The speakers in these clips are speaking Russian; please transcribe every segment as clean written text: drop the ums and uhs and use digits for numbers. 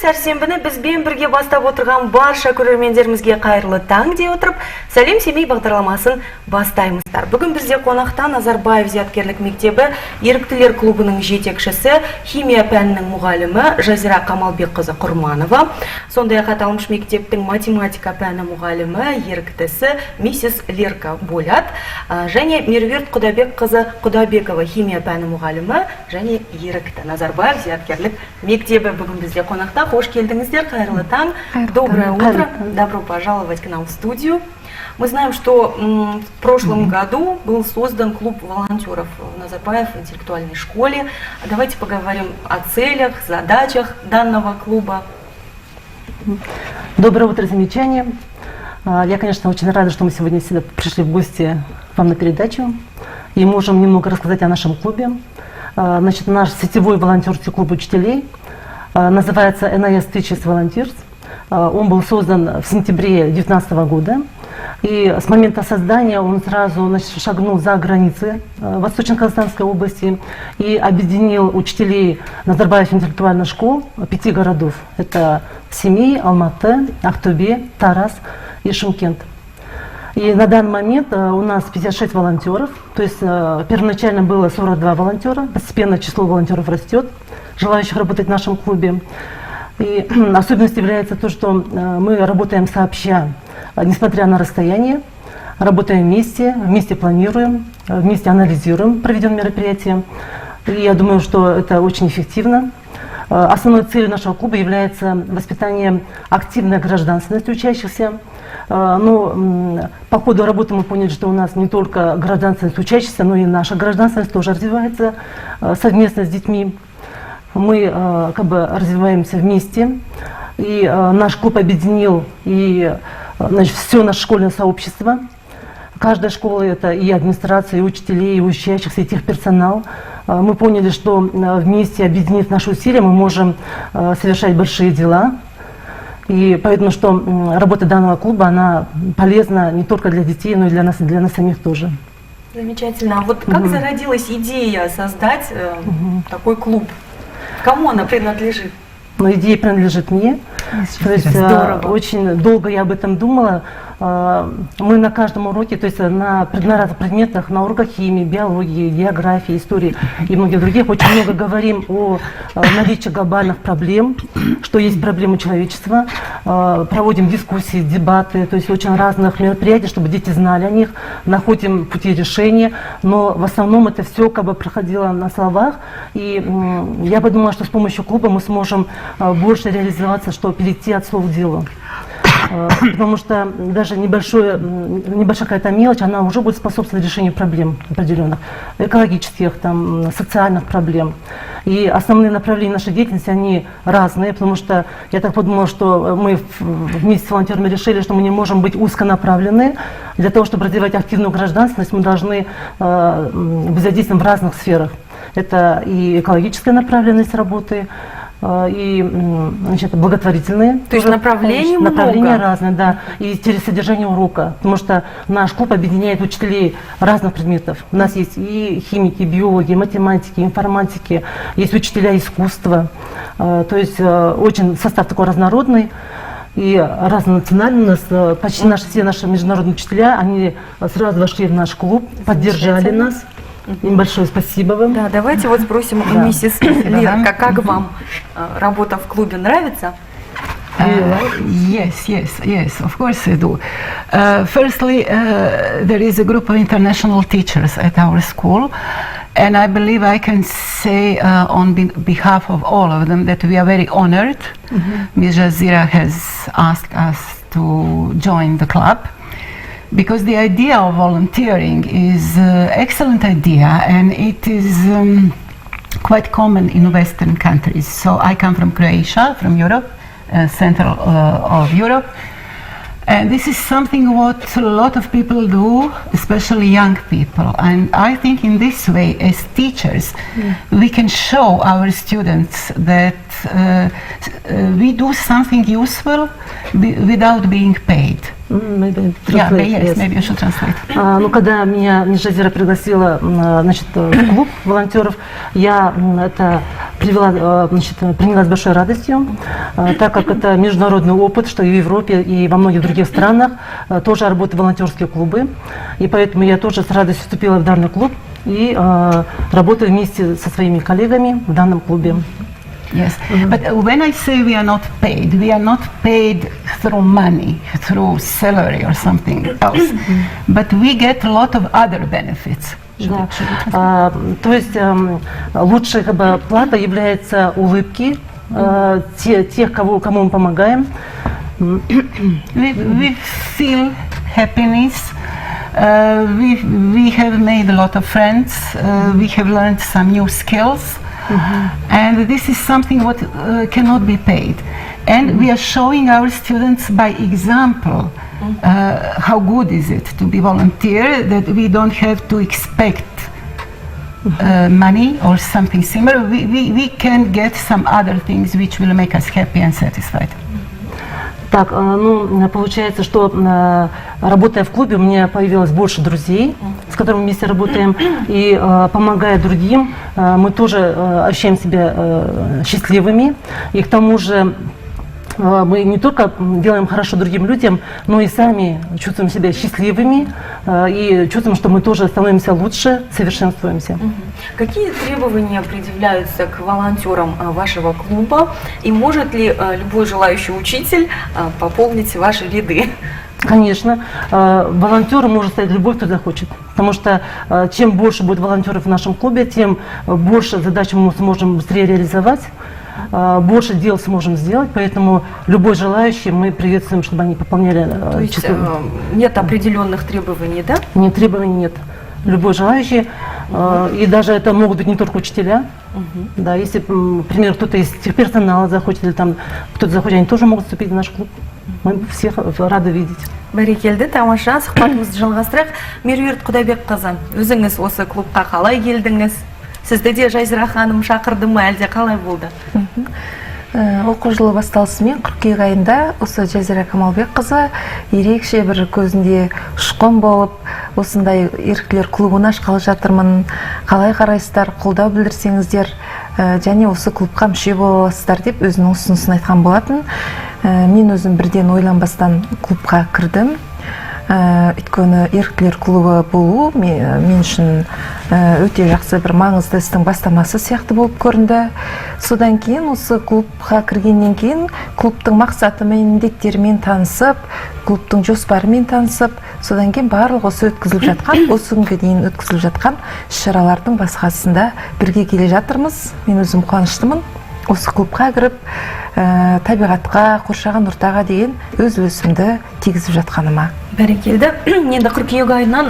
сәрсенбіні бізбен бірге бастап отырған барша көрермендерімізге қайырлы таң дей отырып, Сәлем семей бағдарламасын бастаймыздар. Бүгін бізде қонақта Назарбаев зияткерлік мектебі еріктілер клубының жетекшісі, химия пәнінің мұғалімі Жазира Камалбекқызы Құрманова, сондай-ақ аталмыш мектептің математика пәні мұғалімі, еріктісі миссис Лерка Болят, және Меруерт Құдабекқызы Құдабекова химия пәні мұғалімі және ерікті. Назарбаев зияткерлік мектебі бүгін бізде қонақта. Қош келдіңіздер, қайырлы таң. Доброе утро. Добро пожаловать к нам в студию. Мы знаем, что в прошлом году был создан клуб волонтеров в Назарбаев интеллектуальной школе. Давайте поговорим о целях, задачах данного клуба. Доброе утро, замечание. Я, конечно, очень рада, что мы сегодня сюда пришли в гости к вам на передачу и можем немного рассказать о нашем клубе. Значит, наш сетевой волонтерский клуб учителей называется NIS Teachers Volunteers. Он был создан в сентябре 2019 года. И с момента создания он сразу шагнул за границы Восточно-Казахстанской области и объединил учителей Назарбаев интеллектуальных школ 5 городов. Это Семей, Алматы, Ақтөбе, Тараз и Шымкент. И на данный момент у нас 56 волонтеров, то есть первоначально было 42 волонтера, постепенно число волонтеров растет, желающих работать в нашем клубе. И особенностью является то, что мы работаем сообща, несмотря на расстояние, работаем вместе планируем, вместе анализируем проведенные мероприятия. И я думаю, что это очень эффективно. Основной целью нашего клуба является воспитание активной гражданственности учащихся. Но по ходу работы мы поняли, что у нас не только гражданственность учащихся, но и наша гражданственность тоже развивается совместно с детьми. Мы развиваемся вместе, и наш клуб объединил все наше школьное сообщество. Каждая школа — это и администрация, и учителей, и учащихся, и техперсонал. Мы поняли, что вместе, объединив наши усилия, мы можем совершать большие дела. И поэтому, что работа данного клуба, она полезна не только для детей, но и для нас самих тоже. Замечательно. А вот как зародилась идея создать такой клуб? Кому она принадлежит? Но идея принадлежит мне. То есть очень долго я об этом думала. Мы на каждом уроке, то есть на разных предметах, на уроках химии, биологии, географии, истории и многих других, очень много говорим о наличии глобальных проблем, что есть проблемы человечества. Проводим дискуссии, дебаты, то есть очень разных мероприятий, чтобы дети знали о них, находим пути решения. Но в основном это все проходило на словах. И я подумала, что с помощью клуба мы сможем больше реализоваться, что перейти от слов к делу. Потому что даже небольшая какая-то мелочь, она уже будет способствовать решению проблем определенных, экологических, социальных проблем. И основные направления нашей деятельности, они разные, потому что я так подумала, что мы вместе с волонтерами решили, что мы не можем быть узконаправлены. Для того, чтобы развивать активную гражданственность, мы должны взаимодействовать в разных сферах. Это и экологическая направленность работы, и благотворительные. То есть направлений много? Направления разные, да. И через содержание урока. Потому что наш клуб объединяет учителей разных предметов. У нас есть и химики, биологи, математики, информатики, есть учителя искусства. То есть очень состав такой разнородный и разнонациональный. У нас почти все наши международные учителя, они сразу вошли в наш клуб, поддержали нас. Им большое спасибо вам. Да, давайте вот спросим у миссис Лерка, как вам работа в клубе нравится? Yes, of course I do. Firstly, there is a group of international teachers at our school, and I believe I can say on behalf of all of them that we are very honored. Ms. Жазира has asked us to join the club. Because the idea of volunteering is an excellent idea, and it is quite common in Western countries. So I come from Croatia, from Europe, central of Europe, and this is something what a lot of people do, especially young people. And I think in this way, as teachers, we can show our students that we do something useful without being paid. Maybe you should translate. Когда меня Жазира пригласила в клуб волонтеров, я это приняла с большой радостью, так как это международный опыт, что и в Европе, и во многих других странах тоже работают волонтерские клубы. И поэтому я тоже с радостью вступила в данный клуб и работаю вместе со своими коллегами в данном клубе. Yes, but when I say we are not paid through money, through salary or something else, but we get a lot of other benefits. Да. То есть лучшей плата является улыбки тех, кому мы помогаем. We feel happiness. We have made a lot of friends. We have learned some new skills. And this is something what cannot be paid. And we are showing our students by example how good is it to be volunteer, that we don't have to expect money or something similar. We can get some other things which will make us happy and satisfied. Так, ну, получается, что работая в клубе, у меня появилось больше друзей, с которыми мы вместе работаем, и помогая другим, мы тоже ощущаем себя счастливыми, и к тому же мы не только делаем хорошо другим людям, но и сами чувствуем себя счастливыми и чувствуем, что мы тоже становимся лучше, совершенствуемся. Какие требования предъявляются к волонтерам вашего клуба? И может ли любой желающий учитель пополнить ваши ряды? Конечно, волонтером может стать любой, кто захочет. Потому что чем больше будет волонтеров в нашем клубе, тем больше задач мы сможем быстрее реализовать. Больше дел сможем сделать, поэтому любой желающий мы приветствуем, чтобы они пополняли число. То есть нет определенных требований, да? Нет, требований нет. Любой желающий, и даже это могут быть не только учителя. Да, если, например, кто-то из техперсонала захочет, или там кто-то захочет, они тоже могут вступить в наш клуб. Мы всех рады видеть. Бәрекелді, тамаша, сұхбатымызды жалғастырайық. Меруерт Құдайбекқызы, өзіңіз осы клубқа қалай келдіңіз? Сізді де Жазира ханым шақырды ма, әлде қалай болды? Оқу жылы басталысымен қыркүйек айында осы Жазира Камалбекқызы ерекше бір көзінде ұшқын болып, осындай еріктілер клубын ашқалы жатырмын, қалай қарайсыздар, қолдау білдірсеңіздер, және осы клубқа мүше боласыздар деп өзінің ұсынысын айтқан болатын. Мен өзім бірден ойланбастан клубқа кірдім. Өйткені еріктілер клубы болу мен үшін өте жақсы бір маңызды істің бастамасы сияқты болып көрінді. Содан кейін осы клубқа кіргеннен кейін клубтың мақсатымен, міндеттерімен танысып, клубтың жоспарымен танысып, содан кейін барлық осы осы күнге дейін өткізіліп жатқан іс-шаралардың басқасында бірге келе жатырмыз. Мен өзім қуаныштымын. Осы клубқа кіріп, табиғатқа, қоршаған ортаға деген өз үлесімді тигізіп жатқаныма. Бәрекелді. Енді қыркүйек айынан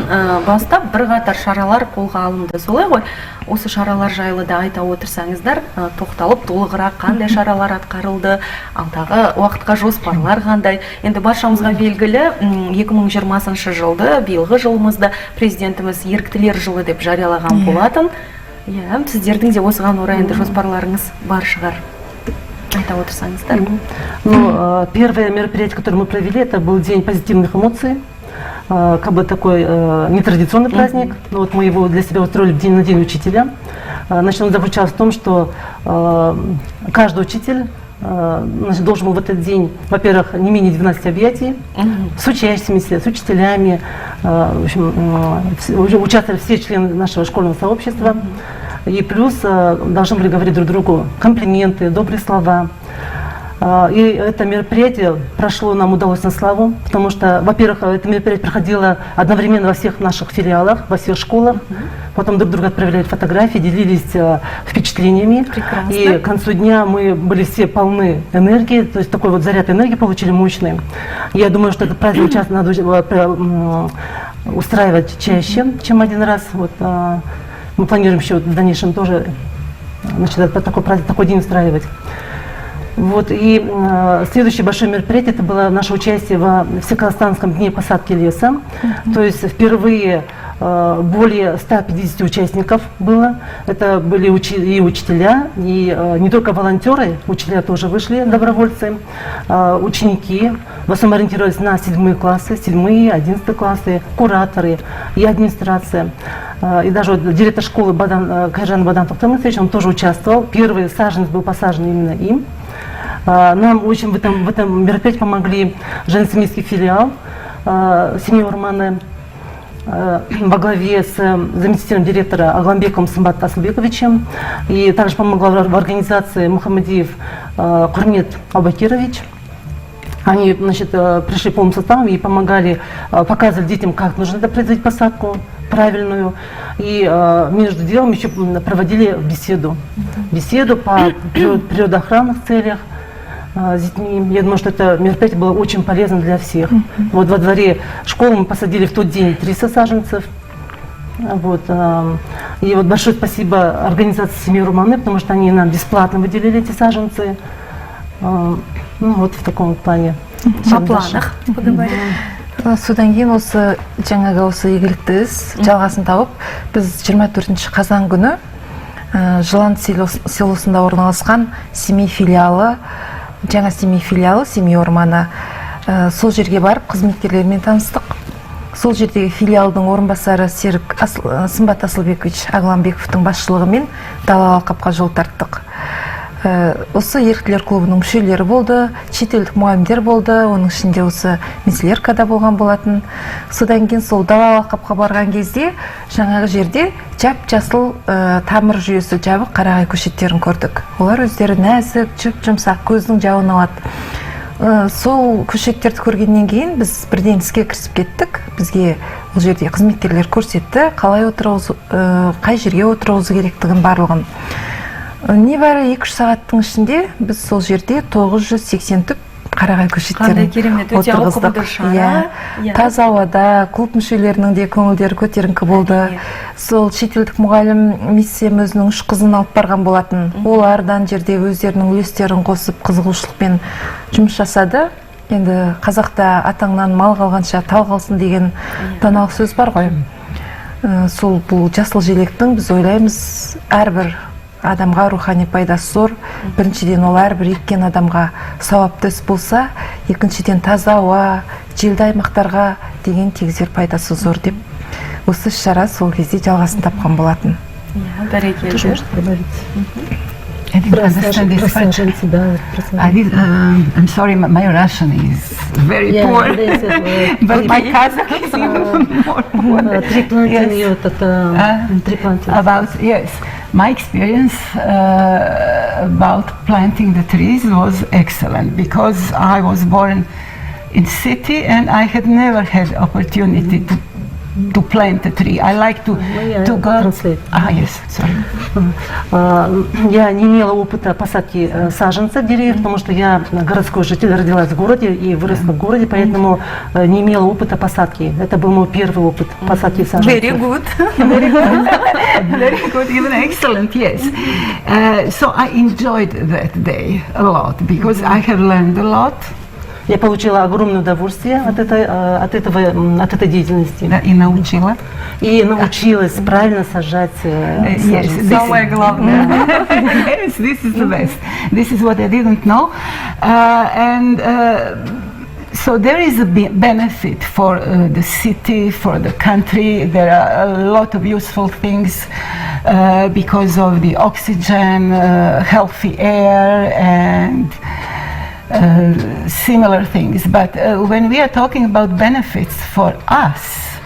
бастап бірқатар шаралар қолға алынды. Солай ғой, осы шаралар жайлы да айта отырсаңыздар, тоқталып толығырақ қандай шаралар атқарылды, алдағы уақытқа жоспарлар қандай. Енді баршамызға белгілі 2020 жылды, биылғы жылымызды президентіміз еріктілер жылы деп жариялаған болатын. Сіздердің де осыған орай енді жоспарларыңыз бар шығар. Айта отырсаңыздар. Ну, первое мероприятие, которое мы провели, это был День позитивных эмоций. Как бы такой нетрадиционный праздник. Но вот мы его для себя устроили на День учителя. Значит, он заключался в том, что каждый учитель должен был в этот день, во-первых, не менее 12 объятий с учащимися, с учителями, в общем, участвовали все члены нашего школьного сообщества. И плюс должны были говорить друг другу комплименты, добрые слова. И это мероприятие нам удалось на славу, потому что, во-первых, это мероприятие проходило одновременно во всех наших филиалах, во всех школах. Потом друг другу отправляли фотографии, делились впечатлениями. Прекрасно. И к концу дня мы были все полны энергии, то есть такой вот заряд энергии получили мощный. Я думаю, что этот праздник часто надо устраивать чаще, чем один раз. Вот, мы планируем еще в дальнейшем тоже, значит, такой день устраивать. Вот, и следующее большое мероприятие, это было наше участие во Всеказахстанском дне посадки леса. То есть впервые более 150 участников было. Это были и учителя, и не только волонтеры, учителя тоже вышли, добровольцы, ученики. В основном ориентировались на 7 классы, 7, 11 классы, кураторы и администрация. И даже вот директор школы Кайжан Бадан Токтамович, он тоже участвовал. Первый саженец был посажен именно им. Нам очень в этом мероприятии помогли женский филиал семьи Урманы во главе с заместителем директора Агламбеком Сымбат Асылбековичем. И также помогла в организации Мухаммадиев Курмет Абакирович. Они, значит, пришли полным составом и помогали, показывали детям, как нужно производить посадку правильную. И между делом еще проводили беседу по природоохранных целях с детьми. Я думаю, что это мероприятие было очень полезно для всех. Вот во дворе школы мы посадили в тот день 300 саженцев. Вот. И вот большое спасибо организации семьи Урманы, потому что они нам бесплатно выделили эти саженцы. Ну вот в таком плане. По планах поговорим. Содан кейін осы жаңағы осы игілікті іс жалғасын тауып, біз 24 қазан күні Жылан селосында орналасқан семей филиалы, жаңа семей филиалы, семей Урманы, сол жерге барып қызметкерлермен таныстық. Сол жердегі филиалдың орынбасары Сымбат Асылбекович Агламбековтың басшылығымен далалық алқапқа жол тарттық. Осы еріктілер клубының мүшелері болды, шетелдік мұғалімдер болды, оның ішінде осы месселеркада болған болатын. Содан кейін сол далалық алқапқа барған кезде жаңағы жерде жап-жасыл тамыр жүйесі жабық қарағай көшеттерін көрдік. Олар өздері нәзік, жұп-жұмсақ, көздің жауын алады. Сол көшеттерді көргеннен кейін біз бірден іске кірісіп кеттік. Бізге ол жерде қызметкерлер көрсетті, қалай отырғызу, қай жерге отырғызу керектігін барлығын. Небәрі 2-3 сағаттың ішінде біз сол жерде 980 түп қарағай көшеттерін отырғыздық. Таза ауада клуб мүшелерінің де көңілдері көтеріңкі болды. Сол шетелдік мұғалім миссиям өзінің 3 қызын алып барған болатын. Олардан жерде өздерінің үлестерін қосып қызығушылықпен жұмыс жасады. Енді қазақта атаңнан мал қалғанша тал қалсын деген даналық сөз бар ғой. Сол бұл жасыл желектің біз ойлаймыз әрбір адамға рухани пайдасы зор. Біріншіден ол әрбір еккен адамға сауапты іс болса, екіншіден таза ауа, желді аймақтарға деген тигізер пайдасы зор деп осы іс-шара сол кезде жалғасын тапқан болатын. I didn't understand this question. I'm sorry, my Russian is very poor, but my Kazakh is even more. About, yes, my experience about planting the trees was excellent because I was born in city and I had never had opportunity to plant a tree. I like to go. Translate. Yes, sorry. Я не имела опыта посадки саженцев деревьев, потому что я городской житель, родилась в городе и выросла в городе, поэтому не имела опыта посадки. Это был мой первый опыт посадки саженцев. Very good. Very good, even excellent, yes. So I enjoyed that day a lot because I have learned a lot. Я получила огромное удовольствие от этой деятельности. Да, и научила. И научилась правильно сажать саженцы. Самое главное. Yes, this is the best. This is what I didn't know. So there is a benefit for the city, for the country. There are a lot of useful things because of the oxygen, healthy air, and similar things. But when we are talking about benefits for us,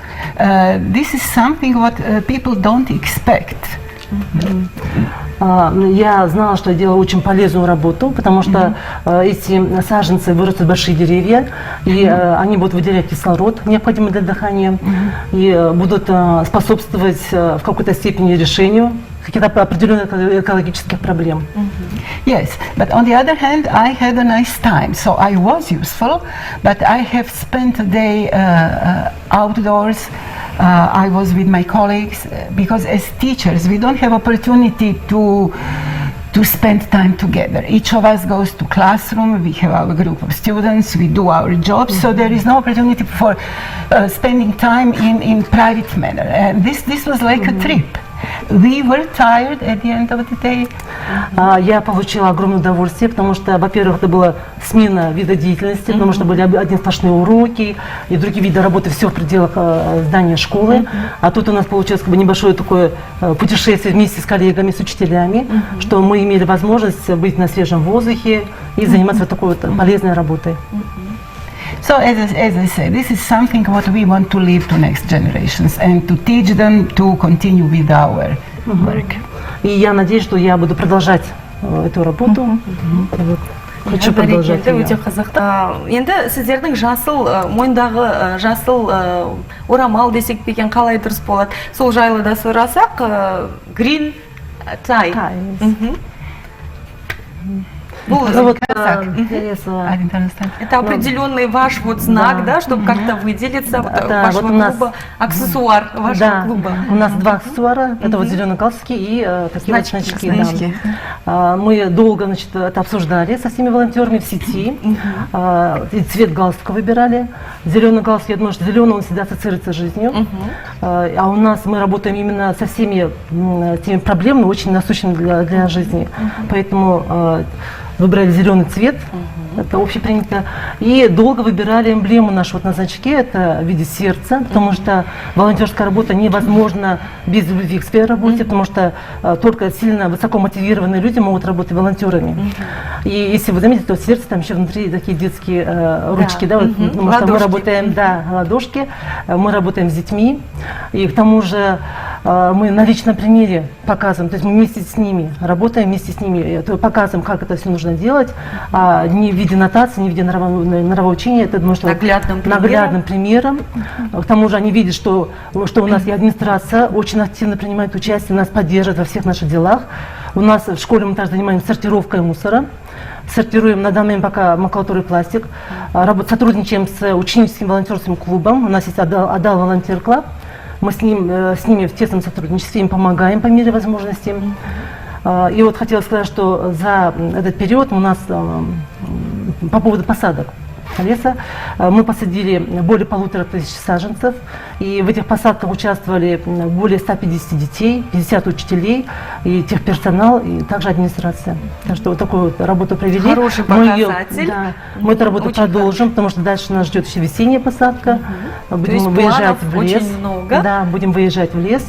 this is something what people don't expect. Я знала, что я делаю очень полезную работу, потому что эти саженцы вырастут большие деревья, и они будут выделять кислород, необходимый для дыхания, и будут способствовать в какой-то степени решению каких-то определенных экологических проблем. Yes, but on the other hand, I had a nice time, so I was useful, but I have spent a day outdoors. I was with my colleagues because as teachers we don't have opportunity to to spend time together. Each of us goes to classroom, we have our group of students, we do our jobs, so there is no opportunity for spending time in private manner. And this was like a trip. We were tired at the end of the day. Я получила огромное удовольствие, потому что, во-первых, это была смена вида деятельности, потому что были одни сплошные уроки и другие виды работы, все в пределах здания школы. А тут у нас получилось как бы небольшое такое путешествие вместе с коллегами, с учителями, что мы имели возможность быть на свежем воздухе и заниматься вот такой вот полезной работой. So as I say, this is something what we want to leave to next generations and to teach them to continue with our work. И я надеюсь, что я буду продолжать эту работу. Вот. Хочу продолжать ее. Өте қызықты. Енді сіздердің жасыл, мойындағы жасыл орамал десек пе екен, қалай дұрыс болады? Сол жайлы да сұрасақ, green tie. Это определенный ваш вот знак, да, чтобы как-то выделиться, вашего клуба, аксессуар вашего клуба. У нас два аксессуара, это вот зеленые галстуки и такие вот значки. Мы долго, значит, это обсуждали со всеми волонтерами в сети, и цвет галстука выбирали. Зеленый галстук, я думаю, что зеленый он всегда ассоциируется с жизнью, а у нас мы работаем именно со всеми теми проблемами, очень насущными для жизни, поэтому выбрали зеленый цвет, это общепринято, и долго выбирали эмблему нашу вот на значке, это в виде сердца, потому что волонтерская работа невозможна без любви к своей работе, потому что только сильно высоко мотивированные люди могут работать волонтерами. И если вы заметите, то сердце там еще внутри такие детские ручки, да, вот, потому что мы работаем, да, ладошки, мы работаем с детьми, и к тому же мы на личном примере показываем, то есть мы вместе с ними работаем, вместе с ними показываем, как это все нужно делать, не в виде нотации, не в виде нравоучения, это, думаю, что наглядным примером. К тому же они видят, что у нас и администрация очень активно принимает участие, нас поддерживает во всех наших делах. У нас в школе мы также занимаемся сортировкой мусора. Сортируем на данный момент пока макулатуру и пластик. Сотрудничаем с ученическим волонтерским клубом. У нас есть Адал Волонтер Клаб. Мы с ними в тесном сотрудничестве им помогаем по мере возможностей. И вот хотела сказать, что за этот период у нас по поводу посадок леса мы посадили более 1500 саженцев, и в этих посадках участвовали более 150 детей, 50 учителей, и техперсонал, и также администрация. Так что вот такую вот работу провели. Хороший показатель. Мы эту работу продолжим, потому что дальше нас ждет еще весенняя посадка. Будем выезжать в лес. Очень много. Да, будем выезжать в лес,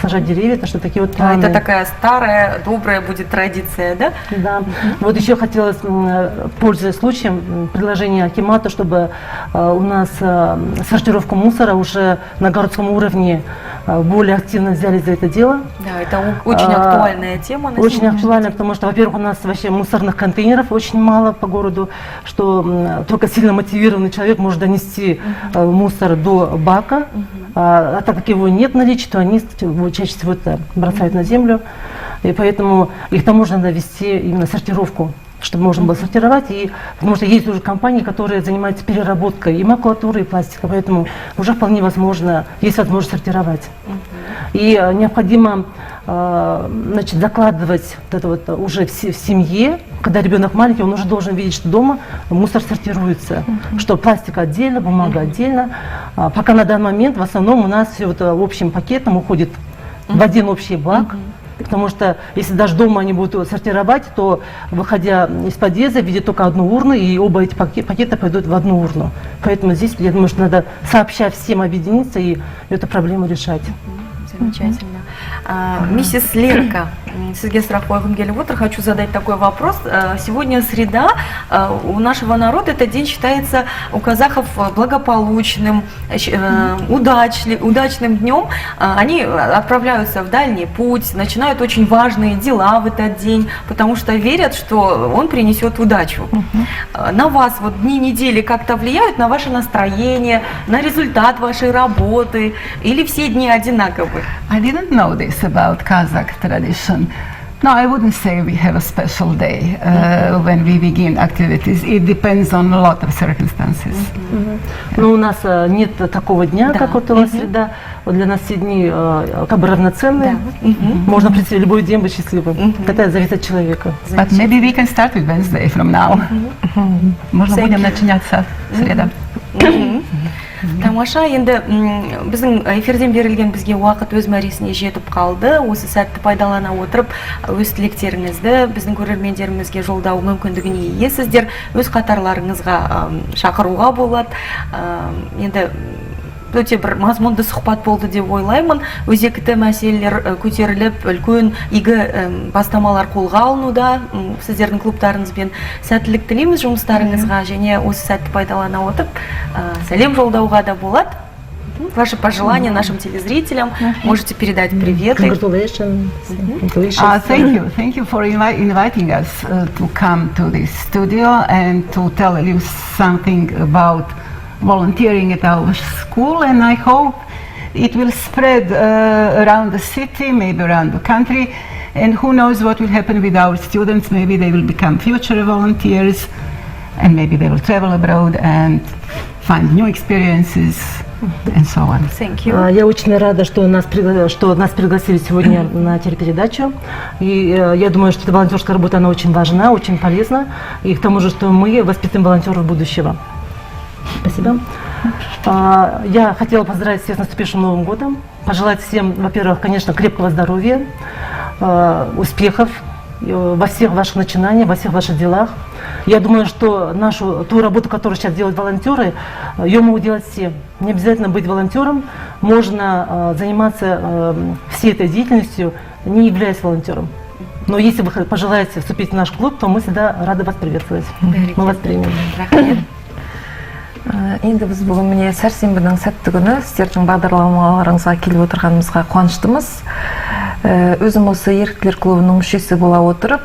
сажать деревья, это что такие вот планы. Это такая старая, добрая будет традиция, да? Да. Вот еще хотелось, пользуясь случаем, предложение Акимата, чтобы у нас сортировку мусора уже на городском уровне более активно взялись за это дело. Да, это очень актуальная тема. Очень актуальная, потому что, во-первых, у нас вообще мусорных контейнеров очень мало по городу, что только сильно мотивированный человек может донести мусор до бака, а так как его нет в наличии, то они чаще всего это бросают на землю, и поэтому их там можно довести именно сортировку, чтобы можно было сортировать, и потому что есть уже компании, которые занимаются переработкой и макулатуры, и пластика, поэтому уже вполне возможно, есть возможность сортировать. И необходимо значит, закладывать вот это вот уже в семье, когда ребенок маленький, он уже должен видеть, что дома мусор сортируется, что пластик отдельно, бумага отдельно. Пока на данный момент в основном у нас все вот общим пакетом уходит в один общий бак. Потому что если даже дома они будут сортировать, то, выходя из подъезда, видят только одну урну, и оба эти пакета пойдут в одну урну. Поэтому здесь, я думаю, что надо сообща всем объединиться и эту проблему решать. Замечательно. Миссис Лерка, сізге сұрақ қойғым келіп отыр. Хочу задать такой вопрос. Сегодня среда. У нашего народа этот день считается у казахов благополучным, удачным днем. Они отправляются в дальний путь, начинают очень важные дела в этот день, потому что верят, что он принесет удачу. На вас вот дни недели как-то влияют на ваше настроение, на результат вашей работы, или все дни одинаковы? I didn't know this about Kazakh tradition. No, I wouldn't say we have a special day when we begin activities. It depends on a lot of circumstances. Но у нас нет такого дня, как вот у вас среда. для нас все дни как бы равноценны. Можно прийти любой день быть счастливым. Это зависит от человека. But maybe we can start with Wednesday from now. Можно будем начинать с среды. Тамаша, енді біздің эфирден берілген бізге уақыт өз мәресіне жетіп қалды. Осы сәтті пайдалана отырып, өз тілектеріңізді біздің көрермендерімізге жолдау мүмкіндігіне иесіздер. Өз қатарларыңызға шақыруға болады. Енді өте бір мазмұнды сұхбат болды деп ойлаймын. Өзекті мәселелер көтеріліп, үлкен игі бастамалар қолға алынуда. Сіздердің клубтарыңызбен сәттілік тілейміз жұмыстарыңызға, және осы сәтті пайдалана отырып, сәлем жолдауға да болады. Ваши пожелания нашим телезрителям можете передать привет. Congratulations. Thank you for inviting us to come to this studio and to tell you something about volunteering at our school, and I hope it will spread around the city, maybe around the country, and who knows what will happen with our students. Maybe they will become future volunteers, and maybe they will travel abroad and find new experiences and so on. Thank you. Я очень рада, что нас пригласили сегодня на телепередачу. И я думаю, что эта волонтерская работа, она очень важна, очень полезна. И к тому же, что мы воспитываем волонтеров будущего. Спасибо. Я хотела поздравить всех с наступившим Новым годом, пожелать всем, во-первых, конечно, крепкого здоровья, успехов во всех ваших начинаниях, во всех ваших делах. Я думаю, что ту работу, которую сейчас делают волонтеры, ее могут делать все. Не обязательно быть волонтером, можно заниматься всей этой деятельностью, не являясь волонтером. Но если вы пожелаете вступить в наш клуб, то мы всегда рады вас приветствовать. Мы вас примем. Енді біз бүгін міне сәрсенбінің сәтті күні сіздердің бағдарламаларыңызға келіп отырғанымызға қуаныштымыз. Өзім осы еріктілер клубының мүшесі бола отырып,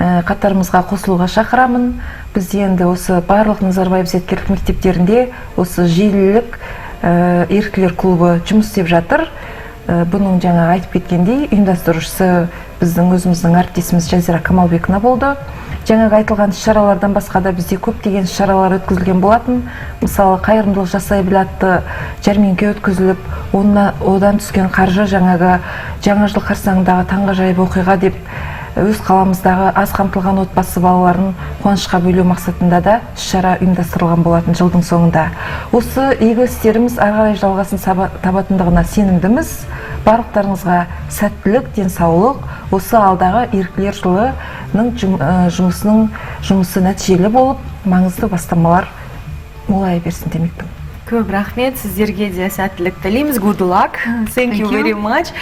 қатарымызға қосылуға шақырамын. Біз енді осы барлық Назарбаев зияткерлік мектептерінде осы желілік еріктілер клубы жұмыс істеп жатыр. Бұның жаңа айтып кеткендей, ұйымдастырушысы біздің өзіміздің әріптесіміз Жазира Камалбекова болды. Жаңағы айтылған шаралардан басқа да бізде көптеген шаралар өткізілген болатын. Мысалы, қайырымдылық жасай біл атты жәрмеңке өткізіліп, одан түскен қаржы жаңағы жаңа жыл қарсаңындағы таңғажайып оқиға деп өз қаламыздағы аз қамтылған отбасы балаларын қуанышқа бөлеу мақсатында да шара ұйымдастырылған болатын жылдың соңында. Осы игі істеріміз ары қарай жалғасын табатындығына сенімдіміз. Барлықтарыңызға сәттілік, денсаулық, осы алдағы еріктілер жылының жұмысы нәтижелі болып, маңызды бастамалар молая берсін демекпін. Көп рахмет, сіздерге де сәттілік тілейміз. Good luck. Thank you very much.